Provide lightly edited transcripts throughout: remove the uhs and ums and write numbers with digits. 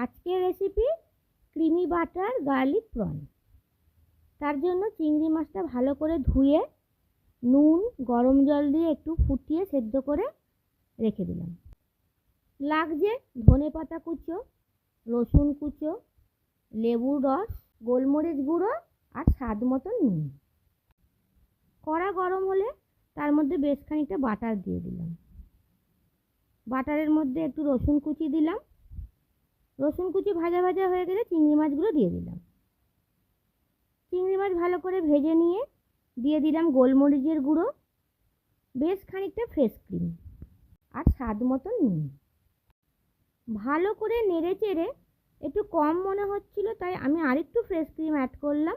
আজকের recipe creamy butter garlic prawn. তার জন্য চিংড়ি মাছটা ভালো করে ধুয়ে নুন গরম জল দিয়ে একটু ফুটিয়ে সেদ্ধ করে রেখে দিলাম। লাগছে ধনেপাতা কুচো, রসুন কুচো, লেবুর রস, গোলমরিচ গুঁড়ো আর স্বাদ মতন নুন। কড়া গরম হলে তার মধ্যে বেশ খানিকটা বাটার দিয়ে দিলাম। বাটারের মধ্যে একটু রসুন কুচি দিলাম। রসুন কুচি ভাজা ভাজা হয়ে গেলে চিংড়ি মাছগুলো দিয়ে দিলাম। চিংড়ি মাছ ভালো করে ভেজে নিয়ে দিয়ে দিলাম গোলমরিচের গুঁড়ো, বেশ খানিকটা ফ্রেশ ক্রিম আর স্বাদ মতন নুন। ভালো করে নেড়ে চেড়ে একটু কম মনে হচ্ছিল, তাই আমি আরেকটু ফ্রেশ ক্রিম অ্যাড করলাম।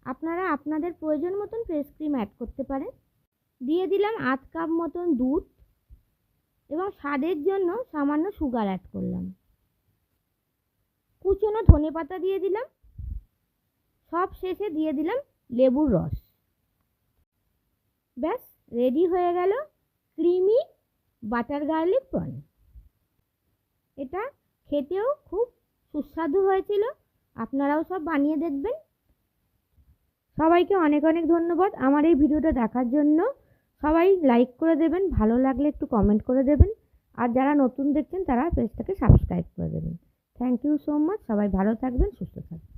আপনারা আপনাদের প্রয়োজন মতন ফ্রেশ ক্রিম অ্যাড করতে পারেন। দিয়ে দিলাম আধ কাপ মতন দুধ এবং স্বাদের জন্য সামান্য সুগার অ্যাড করলাম। কুচনো ধনেপাতা দিয়ে দিলাম। সব শেষে দিয়ে দিলাম লেবুর রস। ব্যাস রেডি হয়ে গেল ক্রিমি বাটার গার্লিক প্রন। এটা খেতেও খুব সুস্বাদু হয়েছিল। আপনারাও সব বানিয়ে দেখবেন। সবাইকে অনেক অনেক ধন্যবাদ আমার এই ভিডিওটা দেখার জন্য। সবাই লাইক করে দেবেন, ভালো লাগলে একটু কমেন্ট করে দেবেন, আর যারা নতুন দেখছেন তারা পেজটাকে সাবস্ক্রাইব করে দেবেন। Thank you so much. সবাই ভালো থাকবেন, সুস্থ থাকবেন।